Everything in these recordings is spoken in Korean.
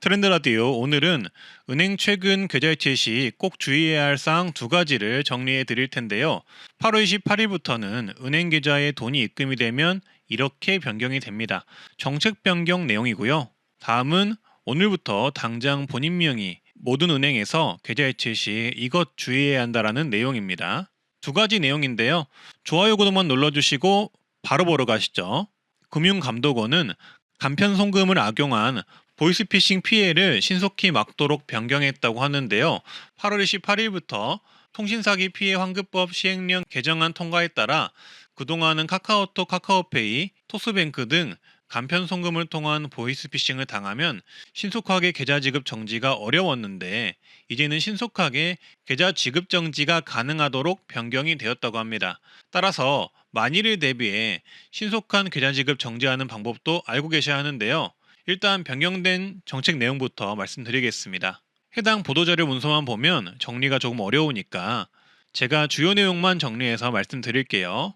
트렌드 라디오 오늘은 은행 최근 계좌이체 시 꼭 주의해야 할 사항 두 가지를 정리해 드릴 텐데요. 8월 28일부터는 은행 계좌에 돈이 입금이 되면 이렇게 변경이 됩니다. 정책 변경 내용이고요. 다음은 오늘부터 당장 본인 명의 모든 은행에서 계좌이체 시 이것 주의해야 한다라는 내용입니다. 두 가지 내용인데요. 좋아요 구독만 눌러주시고 바로 보러 가시죠. 금융감독원은 간편 송금을 악용한 보이스피싱 피해를 신속히 막도록 변경했다고 하는데요. 8월 28일부터 통신사기 피해 환급법 시행령 개정안 통과에 따라 그동안은 카카오톡, 카카오페이, 토스뱅크 등 간편 송금을 통한 보이스피싱을 당하면 신속하게 계좌 지급 정지가 어려웠는데 이제는 신속하게 계좌 지급 정지가 가능하도록 변경이 되었다고 합니다. 따라서 만일을 대비해 신속한 계좌 지급 정지하는 방법도 알고 계셔야 하는데요. 일단 변경된 정책 내용부터 말씀드리겠습니다. 해당 보도자료 문서만 보면 정리가 조금 어려우니까 제가 주요 내용만 정리해서 말씀드릴게요.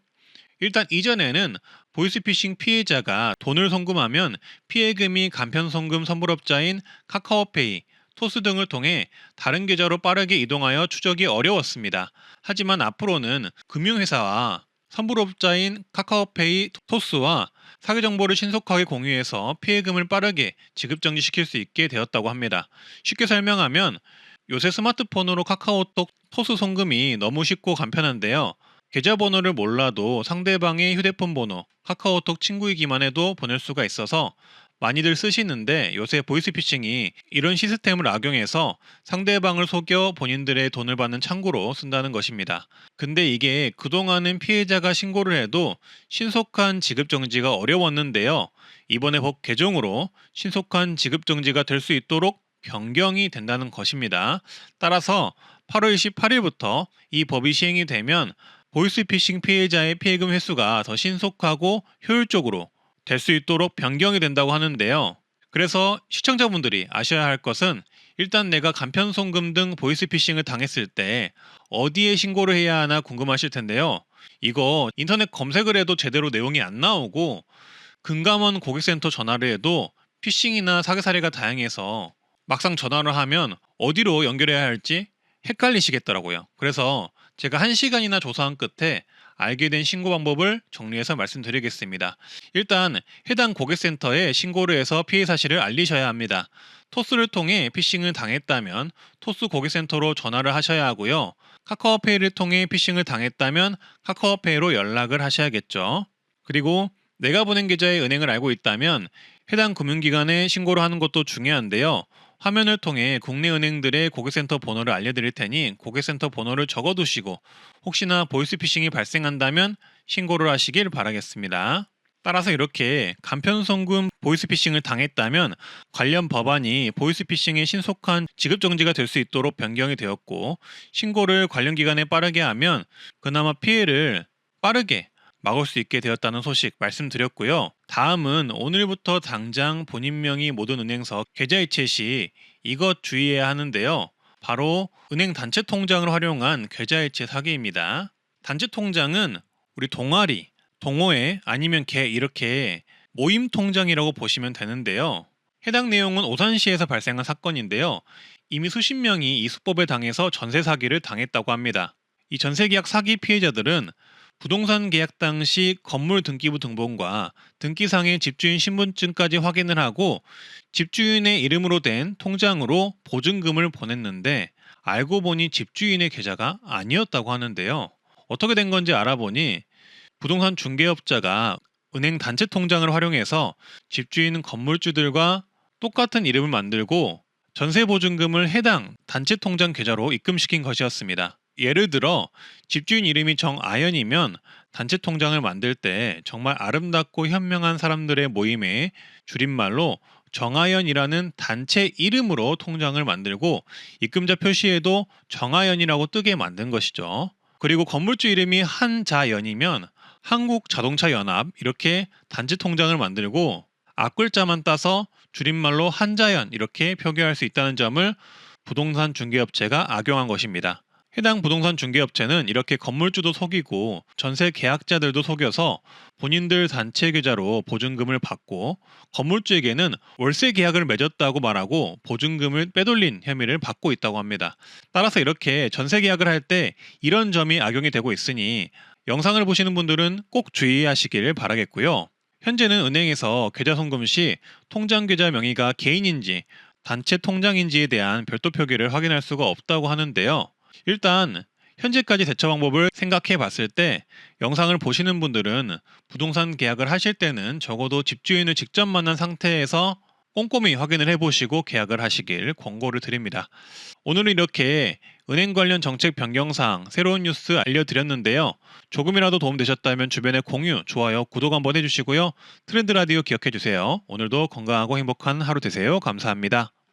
일단 이전에는 보이스피싱 피해자가 돈을 송금하면 피해금이 간편송금 선불업자인 카카오페이, 토스 등을 통해 다른 계좌로 빠르게 이동하여 추적이 어려웠습니다. 하지만 앞으로는 금융회사와 선불업자인 카카오페이, 토스와 사기 정보를 신속하게 공유해서 피해금을 빠르게 지급 정지시킬 수 있게 되었다고 합니다. 쉽게 설명하면 요새 스마트폰으로 카카오톡, 토스 송금이 너무 쉽고 간편한데요. 계좌번호를 몰라도 상대방의 휴대폰 번호, 카카오톡 친구이기만 해도 보낼 수가 있어서 많이들 쓰시는데 요새 보이스피싱이 이런 시스템을 악용해서 상대방을 속여 본인들의 돈을 받는 창구로 쓴다는 것입니다. 근데 이게 그동안은 피해자가 신고를 해도 신속한 지급 정지가 어려웠는데요. 이번에 법 개정으로 신속한 지급 정지가 될 수 있도록 변경이 된다는 것입니다. 따라서 8월 28일부터 이 법이 시행이 되면 보이스피싱 피해자의 피해금 회수가 더 신속하고 효율적으로 될 수 있도록 변경이 된다고 하는데요. 그래서 시청자분들이 아셔야 할 것은 일단 내가 간편송금 등 보이스피싱을 당했을 때 어디에 신고를 해야 하나 궁금하실 텐데요. 이거 인터넷 검색을 해도 제대로 내용이 안 나오고 금감원 고객센터 전화를 해도 피싱이나 사기 사례가 다양해서 막상 전화를 하면 어디로 연결해야 할지 헷갈리시겠더라고요. 그래서 제가 1시간이나 조사한 끝에 알게 된 신고 방법을 정리해서 말씀드리겠습니다. 일단 해당 고객센터에 신고를 해서 피해 사실을 알리셔야 합니다. 토스를 통해 피싱을 당했다면 토스 고객센터로 전화를 하셔야 하고요. 카카오페이를 통해 피싱을 당했다면 카카오페이로 연락을 하셔야겠죠. 그리고 내가 보낸 계좌의 은행을 알고 있다면 해당 금융기관에 신고를 하는 것도 중요한데요. 화면을 통해 국내 은행들의 고객센터 번호를 알려드릴 테니 고객센터 번호를 적어두시고 혹시나 보이스피싱이 발생한다면 신고를 하시길 바라겠습니다. 따라서 이렇게 간편송금 보이스피싱을 당했다면 관련 법안이 보이스피싱의 신속한 지급정지가 될 수 있도록 변경이 되었고 신고를 관련 기관에 빠르게 하면 그나마 피해를 빠르게 막을 수 있게 되었다는 소식 말씀드렸고요. 다음은 오늘부터 당장 본인 명의 모든 은행서 계좌이체 시 이것 주의해야 하는데요. 바로 은행 단체 통장을 활용한 계좌이체 사기입니다. 단체 통장은 우리 동아리, 동호회 아니면 개 이렇게 모임 통장이라고 보시면 되는데요. 해당 내용은 오산시에서 발생한 사건인데요. 이미 수십 명이 이 수법에 당해서 전세 사기를 당했다고 합니다. 이 전세 계약 사기 피해자들은 부동산 계약 당시 건물 등기부 등본과 등기상의 집주인 신분증까지 확인을 하고 집주인의 이름으로 된 통장으로 보증금을 보냈는데 알고 보니 집주인의 계좌가 아니었다고 하는데요. 어떻게 된 건지 알아보니 부동산 중개업자가 은행 단체 통장을 활용해서 집주인 건물주들과 똑같은 이름을 만들고 전세 보증금을 해당 단체 통장 계좌로 입금시킨 것이었습니다. 예를 들어 집주인 이름이 정아연이면 단체 통장을 만들 때 정말 아름답고 현명한 사람들의 모임의 줄임말로 정아연이라는 단체 이름으로 통장을 만들고 입금자 표시에도 정아연이라고 뜨게 만든 것이죠. 그리고 건물주 이름이 한자연이면 한국자동차연합 이렇게 단체 통장을 만들고 앞글자만 따서 줄임말로 한자연 이렇게 표기할 수 있다는 점을 부동산 중개업체가 악용한 것입니다. 해당 부동산 중개업체는 이렇게 건물주도 속이고 전세 계약자들도 속여서 본인들 단체 계좌로 보증금을 받고 건물주에게는 월세 계약을 맺었다고 말하고 보증금을 빼돌린 혐의를 받고 있다고 합니다. 따라서 이렇게 전세 계약을 할 때 이런 점이 악용이 되고 있으니 영상을 보시는 분들은 꼭 주의하시길 바라겠고요. 현재는 은행에서 계좌 송금 시 통장 계좌 명의가 개인인지 단체 통장인지에 대한 별도 표기를 확인할 수가 없다고 하는데요. 일단 현재까지 대처 방법을 생각해 봤을 때 영상을 보시는 분들은 부동산 계약을 하실 때는 적어도 집주인을 직접 만난 상태에서 꼼꼼히 확인을 해보시고 계약을 하시길 권고를 드립니다. 오늘은 이렇게 은행 관련 정책 변경사항 새로운 뉴스 알려드렸는데요. 조금이라도 도움되셨다면 주변에 공유, 좋아요, 구독 한번 해주시고요. 트렌드 라디오 기억해주세요. 오늘도 건강하고 행복한 하루 되세요. 감사합니다.